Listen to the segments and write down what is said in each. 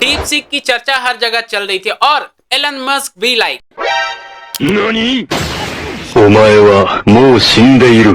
Deep seek की चर्चा हर जगह चल रही थी और एलन मस्क भी लाइक 何お前はもう死んでいる。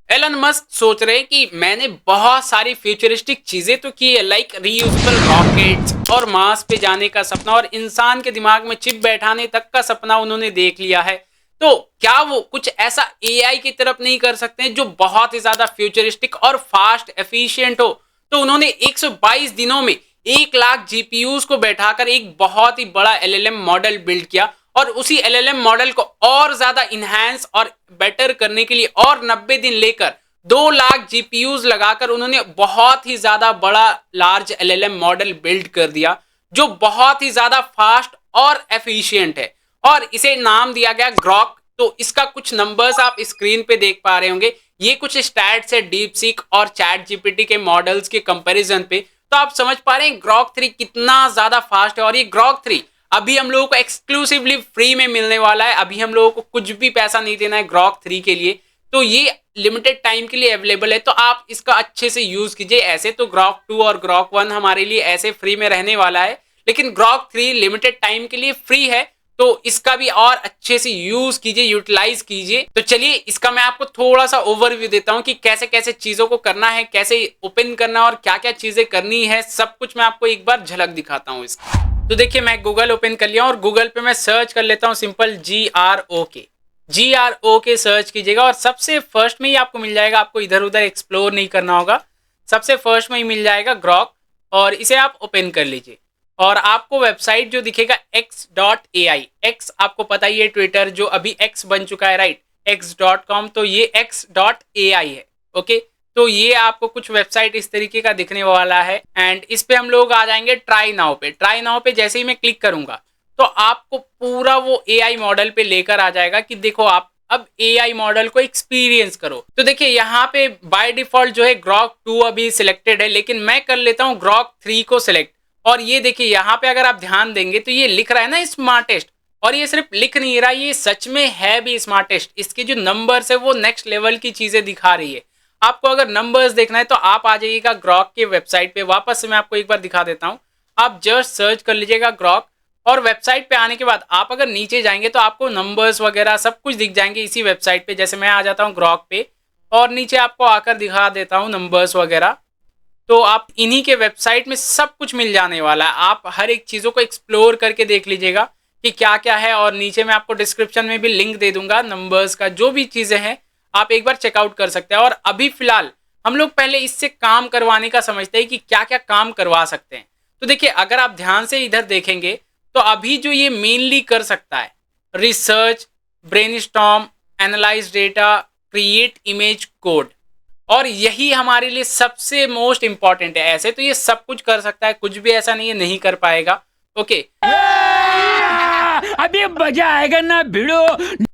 एलन मस्क सोच रहे कि मैंने बहुत सारी फ्यूचरिस्टिक चीजें तो की है, लाइक रीयूजेबल रॉकेट्स और मार्स पे जाने का सपना और इंसान के दिमाग में चिप बैठाने तक का सपना उन्होंने देख लिया है। तो क्या वो कुछ ऐसा एआई की तरफ नहीं कर सकते हैं जो बहुत ही ज्यादा फ्यूचरिस्टिक और फास्ट एफिशिएंट हो? तो उन्होंने 122 दिनों में 1 लाख जीपीयूज को बैठाकर एक बहुत ही बड़ा एलएलएम मॉडल बिल्ड किया और उसी एलएलएम मॉडल को और ज्यादा इनहैंस और बेटर करने के लिए और 90 दिन लेकर 2 लाख जीपीयूज लगाकर उन्होंने बहुत ही ज्यादा बड़ा लार्ज एलएलएम मॉडल बिल्ड कर दिया जो बहुत ही ज्यादा फास्ट और एफिशिएंट है और इसे नाम दिया गया ग्रॉक। तो इसका कुछ नंबर्स आप स्क्रीन पे देख पा रहे होंगे, ये कुछ स्टैट्स है डीप सीक और चैट जीपीटी के मॉडल्स के कंपैरिजन पे। तो आप समझ पा रहे हैं ग्रॉक 3 कितना ज्यादा फास्ट है और ये ग्रॉक 3 अभी हम लोगों को एक्सक्लूसिवली फ्री में मिलने वाला है। अभी हम लोगों को कुछ भी पैसा नहीं देना है ग्रॉक 3 के लिए, तो ये लिमिटेड टाइम के लिए अवेलेबल है। तो आप इसका अच्छे से यूज कीजिए। ऐसे तो ग्रॉक 2 और ग्रॉक 1 हमारे लिए ऐसे फ्री में रहने वाला है, लेकिन ग्रॉक 3 लिमिटेड टाइम के लिए फ्री है, तो इसका भी और अच्छे से यूज कीजिए, यूटिलाइज कीजिए। तो चलिए इसका मैं आपको थोड़ा सा ओवरव्यू देता हूं कि कैसे कैसे चीजों को करना है, कैसे ओपन करना और क्या क्या चीजें करनी है, सब कुछ मैं आपको एक बार झलक दिखाता हूं इसका। तो देखिए मैं गूगल ओपन कर लिया और गूगल पे मैं सर्च कर लेता हूं सिंपल GROK सर्च कीजिएगा और सबसे फर्स्ट में ही आपको मिल जाएगा। आपको इधर उधर एक्सप्लोर नहीं करना होगा, सबसे फर्स्ट में ही मिल जाएगा ग्रॉक और इसे आप ओपन कर लीजिए और आपको वेबसाइट जो दिखेगा x.ai, x आपको पता ही है ट्विटर जो अभी x बन चुका है, राइट, x.com, तो ये x.ai है। ओके, तो ये आपको कुछ वेबसाइट इस तरीके का दिखने वाला है एंड इस पे हम लोग आ जाएंगे ट्राई नाउ पे। ट्राई नाउ पे जैसे ही मैं क्लिक करूंगा तो आपको पूरा वो एआई मॉडल पे लेकर आ जाएगा कि देखो आप अब एआई मॉडल को एक्सपीरियंस करो। तो देखिए यहाँ पे बाय डिफॉल्ट जो है ग्रॉक 2 अभी सिलेक्टेड है, लेकिन मैं कर लेता हूँ ग्रॉक 3 को सिलेक्ट और ये देखिए यहाँ पे अगर आप ध्यान देंगे तो ये लिख रहा है ना स्मार्टेस्ट, और ये सिर्फ लिख नहीं रहा, ये सच में है भी स्मार्टेस्ट। इसके जो नंबर्स है वो नेक्स्ट लेवल की चीजें दिखा रही है। आपको अगर नंबर्स देखना है तो आप आ जाइएगा ग्रॉक के वेबसाइट पे। वापस से मैं आपको एक बार दिखा देता हूँ, आप जस्ट सर्च कर लीजिएगा ग्रॉक और वेबसाइट पे आने के बाद आप अगर नीचे जाएंगे तो आपको नंबर्स वगैरह सब कुछ दिख जाएंगे इसी वेबसाइट पे। जैसे मैं आ जाता हूँ ग्रॉक पे और नीचे आपको आकर दिखा देता हूँ नंबर्स वगैरह, तो आप इन्हीं के वेबसाइट में सब कुछ मिल जाने वाला है। आप हर एक चीज़ों को एक्सप्लोर करके देख लीजिएगा कि क्या क्या है और नीचे मैं आपको डिस्क्रिप्शन में भी लिंक दे दूंगा नंबर्स का, जो भी चीज़ें हैं आप एक बार चेकआउट कर सकते हैं। और अभी फिलहाल हम लोग पहले इससे काम करवाने का समझते हैं कि क्या क्या काम करवा सकते हैं। तो देखिए अगर आप ध्यान से इधर देखेंगे तो अभी जो ये मेनली कर सकता है research, brainstorm, analyse data, create image code, और यही हमारे लिए सबसे मोस्ट इंपॉर्टेंट है। ऐसे तो ये सब कुछ कर सकता है, कुछ भी ऐसा नहीं है नहीं कर पाएगा। ओके अभी मजा आएगा ना भिड़ो।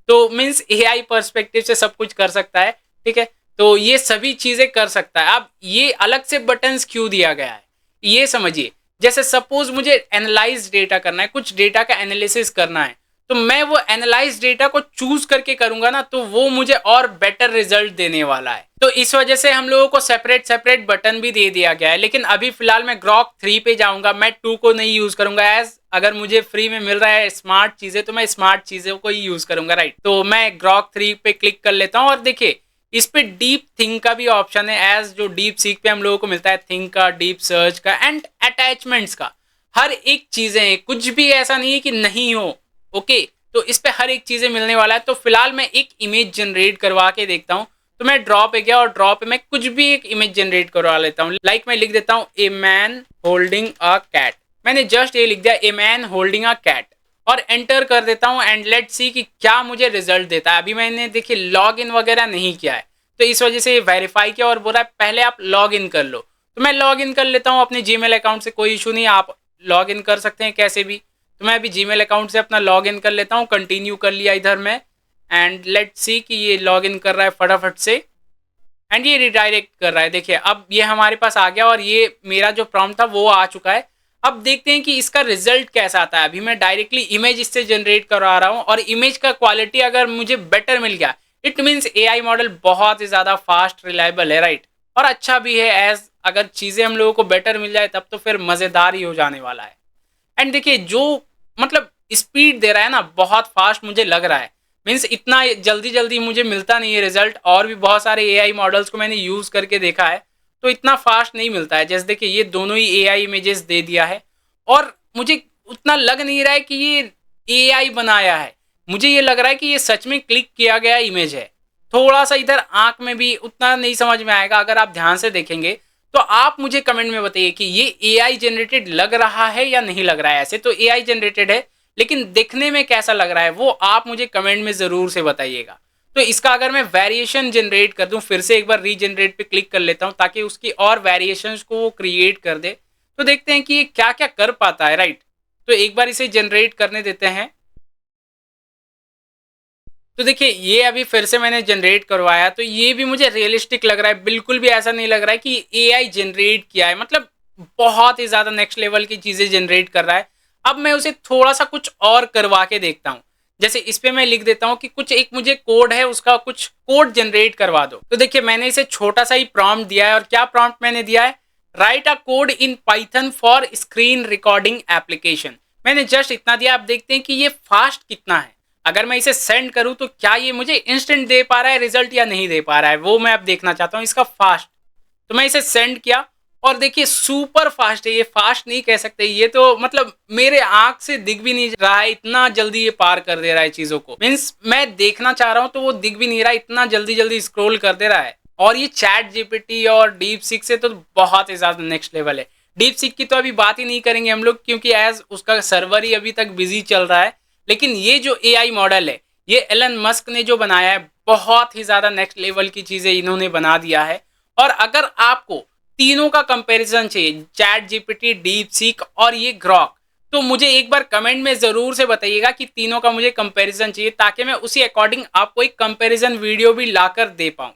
तो मीन्स एआई पर्सपेक्टिव से सब कुछ कर सकता है, ठीक है, तो ये सभी चीजें कर सकता है। अब ये अलग से बटन्स क्यों दिया गया है ये समझिए। जैसे सपोज मुझे एनालाइज डेटा करना है, कुछ डेटा का एनालिसिस करना है, तो मैं वो एनालाइज डेटा को चूज करके करूंगा ना, तो वो मुझे और बेटर रिजल्ट देने वाला है। तो इस वजह से हम लोगों को सेपरेट बटन भी दे दिया गया है। लेकिन अभी फिलहाल मैं ग्रॉक 3 पे जाऊंगा, मैं 2 को नहीं यूज करूंगा। एज अगर मुझे फ्री में मिल रहा है स्मार्ट चीजें तो मैं स्मार्ट चीजों को ही यूज करूंगा, राइट। तो मैं ग्रॉक 3 पे क्लिक कर लेता हूँ और देखिए इस पे डीप थिंक का भी ऑप्शन है, एज जो डीप सीक पे हम लोगों को मिलता है थिंक का, डीप सर्च का एंड अटैचमेंट्स का। हर एक चीजें हैं, कुछ भी ऐसा नहीं है कि नहीं हो। ओके, तो इस पे हर एक चीजें मिलने वाला है। तो फिलहाल मैं एक इमेज जनरेट करवा के देखता हूँ। तो मैं ड्रॉ पे गया और ड्रॉ पे मैं कुछ भी एक इमेज जनरेट करवा लेता हूँ। लाइक मैं लिख देता हूँ a man holding a cat. मैंने जस्ट ये लिख दिया a man holding a cat और एंटर कर देता हूँ एंड लेट्स सी कि क्या मुझे रिजल्ट देता है। अभी मैंने देखिए लॉग इन वगैरह नहीं किया है, तो इस वजह से वेरीफाई किया और बोला पहले आप लॉग इन कर लो। तो मैं लॉग इन कर लेता हूँ अपने जीमेल अकाउंट से, कोई इशू नहीं, आप लॉग इन कर सकते हैं कैसे भी। तो मैं अभी जीमेल अकाउंट से अपना लॉग इन कर लेता हूँ, कंटिन्यू कर लिया इधर में एंड लेट्स सी कि ये लॉग इन कर रहा है फटाफट से एंड ये रिडायरेक्ट कर रहा है। देखिए अब ये हमारे पास आ गया और ये मेरा जो प्रॉम्प्ट था वो आ चुका है। अब देखते हैं कि इसका रिजल्ट कैसा आता है। अभी मैं डायरेक्टली इमेज इससे जनरेट करवा रहा हूँ और इमेज का क्वालिटी अगर मुझे बेटर मिल गया, इट मीन्स एआई मॉडल बहुत ही ज़्यादा फास्ट रिलायबल है, राइट, और अच्छा भी है। एज अगर चीज़ें हम लोगों को बेटर मिल जाए तब तो फिर मज़ेदार ही हो जाने वाला है। एंड देखिए जो मतलब स्पीड दे रहा है ना, बहुत फास्ट मुझे लग रहा है। मीन्स इतना जल्दी जल्दी मुझे मिलता नहीं है रिजल्ट। और भी बहुत सारे एआई मॉडल्स को मैंने यूज़ करके देखा है तो इतना फास्ट नहीं मिलता है। जैसे देखिए ये दोनों ही एआई इमेजेस दे दिया है और मुझे उतना लग नहीं रहा है कि ये एआई बनाया है। मुझे ये लग रहा है कि ये सच में क्लिक किया गया इमेज है। थोड़ा सा इधर आंख में भी उतना नहीं समझ में आएगा, अगर आप ध्यान से देखेंगे तो आप मुझे कमेंट में बताइए कि ये एआई जनरेटेड लग रहा है या नहीं लग रहा है। ऐसे तो एआई जनरेटेड है लेकिन दिखने में कैसा लग रहा है वो आप मुझे कमेंट में ज़रूर से बताइएगा। तो इसका अगर मैं वेरिएशन जनरेट कर दूं, फिर से एक बार रीजनरेट पे क्लिक कर लेता हूं ताकि उसकी और वेरिएशंस को वो क्रिएट कर दे, तो देखते हैं कि ये क्या क्या कर पाता है। राइट, तो एक बार इसे जनरेट करने देते हैं। तो देखिए ये अभी फिर से मैंने जनरेट करवाया तो ये भी मुझे रियलिस्टिक लग रहा है। बिल्कुल भी ऐसा नहीं लग रहा है कि एआई जनरेट किया है। मतलब बहुत ही ज़्यादा नेक्स्ट लेवल की चीज़ें जनरेट कर रहा है। अब मैं उसे थोड़ा सा कुछ और करवा के देखता हूँ। जैसे इस पे मैं लिख देता हूँ कि कुछ एक मुझे कोड है, उसका कुछ कोड जनरेट करवा दो। तो देखिए मैंने इसे छोटा सा ही प्रॉम्प्ट दिया है। और क्या प्रॉम्प्ट मैंने दिया है? Right a code in Python for screen recording application. मैंने जस्ट इतना दिया। आप देखते हैं कि ये फास्ट कितना है। अगर मैं इसे सेंड करूं तो क्या ये मुझे इंस्टेंट दे पा रहा है रिजल्ट या नहीं दे पा रहा है, वो मैं अब देखना चाहता हूं इसका फास्ट। तो मैं इसे सेंड किया और देखिए सुपर फास्ट है। ये फास्ट नहीं कह सकते, ये तो मतलब मेरे आंख से दिख भी नहीं रहा है, इतना जल्दी ये पार कर दे रहा है चीजों को। मीन्स मैं देखना चाह रहा हूं तो वो दिख भी नहीं रहा, इतना जल्दी जल्दी स्क्रॉल कर दे रहा है। और ये चैट जीपीटी और डीप सीक से तो बहुत ही ज्यादा नेक्स्ट लेवल है। डीप सीक की तो अभी बात ही नहीं करेंगे हम लोग क्योंकि एज उसका सर्वर ही अभी तक बिजी चल रहा है। लेकिन ये जो एआई मॉडल है ये एलन मस्क ने जो बनाया है, बहुत ही ज्यादा नेक्स्ट लेवल की चीजें इन्होंने बना दिया है। और अगर आपको तीनों का कंपैरिजन चाहिए, चैट जीपीटी, डीप सीक और ये ग्रॉक, तो मुझे एक बार कमेंट में जरूर से बताइएगा कि तीनों का मुझे कंपैरिजन चाहिए ताकि मैं उसी अकॉर्डिंग आपको एक कंपैरिजन वीडियो भी लाकर दे पाऊं।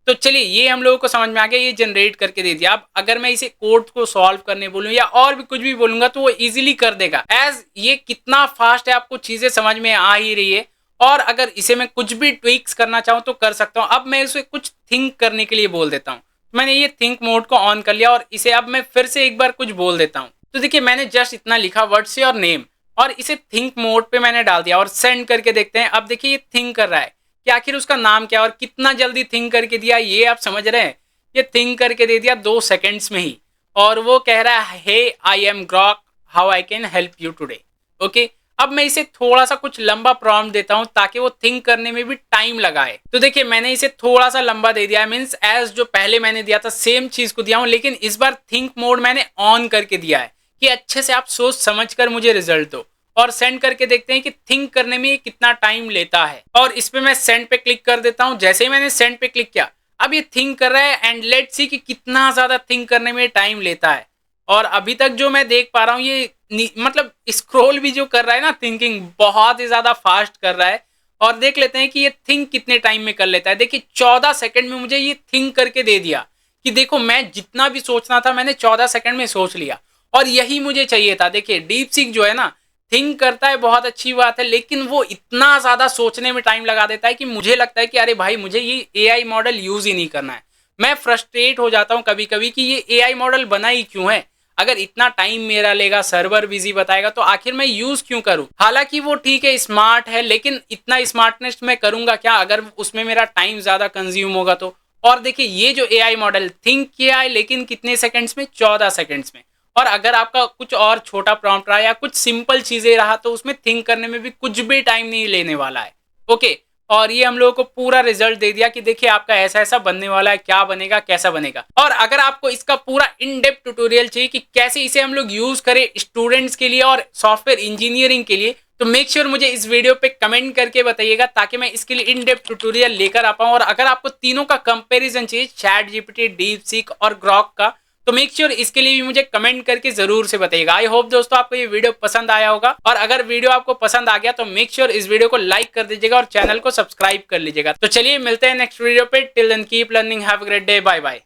तो चलिए ये हम लोगों को समझ में आ गया, ये जनरेट करके दे दिया। अब अगर मैं इसे कोड को सॉल्व करने बोलूं या और भी कुछ भी बोलूंगा तो वो इजीली कर देगा। एज ये कितना फास्ट है आपको चीजें समझ में आ ही रही है। और अगर इसे मैं कुछ भी ट्विक्स करना चाहूँ तो कर सकता हूँ। अब मैं इसे कुछ थिंक करने के लिए बोल देता हूँ। मैंने ये थिंक मोड को ऑन कर लिया और इसे अब मैं फिर से एक बार कुछ बोल देता हूँ। तो देखिए मैंने जस्ट इतना लिखा, व्हाट्स योर नेम, और इसे थिंक मोड पे मैंने डाल दिया और सेंड करके देखते हैं। अब देखिए ये थिंक कर रहा है कि आखिर उसका नाम क्या, और कितना जल्दी थिंक करके दिया ये आप समझ रहे हैं। ये थिंक करके दे दिया 2 सेकंड्स में ही। और वो कह रहा है hey I am Grok, how I can help you today. Okay, अब मैं इसे थोड़ा सा कुछ लंबा प्रॉम्प्ट देता हूं ताकि वो थिंक करने में भी टाइम लगाए। तो देखिए मैंने इसे थोड़ा सा लंबा दे दिया है। मीन्स एज जो पहले मैंने दिया था सेम चीज को दिया हूं, लेकिन इस बार थिंक मोड मैंने ऑन करके दिया है कि अच्छे से आप सोच समझ कर मुझे रिजल्ट दो। और सेंड करके देखते हैं कि थिंक करने में कितना टाइम लेता है। और इस पे मैं सेंड पे क्लिक कर देता हूं। जैसे ही मैंने सेंड पे क्लिक किया अब ये थिंक कर रहा है एंड लेट्स सी कि कितना ज्यादा थिंक करने में टाइम लेता है। और अभी तक जो मैं देख पा रहा हूँ ये मतलब स्क्रॉल भी जो कर रहा है ना, थिंकिंग बहुत ही ज्यादा फास्ट कर रहा है। और देख लेते हैं कि ये थिंक कितने टाइम में कर लेता है। देखिए 14 सेकंड में मुझे ये थिंक करके दे दिया कि देखो मैं जितना भी सोचना था मैंने 14 सेकंड में सोच लिया। और यही मुझे चाहिए था। देखिए डीप सीक जो है ना, थिंक करता है बहुत अच्छी बात है, लेकिन वो इतना ज्यादा सोचने में टाइम लगा देता है कि मुझे लगता है कि अरे भाई मुझे ये एआई मॉडल यूज ही नहीं करना है। मैं फ्रस्ट्रेट हो जाता हूँ कभी कभी कि ये एआई मॉडल बना ही क्यों है। अगर इतना टाइम मेरा लेगा, सर्वर बिजी बताएगा, तो आखिर मैं यूज क्यों करूं। हालांकि वो ठीक है स्मार्ट है, लेकिन इतना स्मार्टनेस मैं करूंगा क्या अगर उसमें मेरा टाइम ज्यादा कंज्यूम होगा तो। और देखिए ये जो एआई मॉडल थिंक किया है लेकिन कितने सेकंड्स में, 14 सेकंड्स में। और अगर आपका कुछ और छोटा प्रॉम्प्ट रहा या कुछ सिंपल चीजें रहा तो उसमें थिंक करने में भी कुछ भी टाइम नहीं लेने वाला है। ओके, और ये हम लोगों को पूरा रिजल्ट दे दिया कि देखिए आपका ऐसा ऐसा बनने वाला है, क्या बनेगा, कैसा बनेगा। और अगर आपको इसका पूरा इन डेप्थ ट्यूटोरियल चाहिए कि कैसे इसे हम लोग यूज करें स्टूडेंट्स के लिए और सॉफ्टवेयर इंजीनियरिंग के लिए, तो मेक श्योर मुझे इस वीडियो पे कमेंट करके बताइएगा ताकि मैं इसके लिए इन डेप्थ ट्यूटोरियल लेकर आ पाऊं। और अगर आपको तीनों का कंपेरिजन चाहिए, चैट जीपीटी, डीप सीक और ग्रॉक का, तो मेक श्योर इसके लिए भी मुझे कमेंट करके जरूर से बताइएगा। आई होप दोस्तों आपको ये वीडियो पसंद आया होगा। और अगर वीडियो आपको पसंद आ गया तो मेक श्योर इस वीडियो को लाइक कर दीजिएगा और चैनल को सब्सक्राइब कर लीजिएगा। तो चलिए मिलते हैं नेक्स्ट वीडियो पे। Till then keep learning, have a great day, bye bye.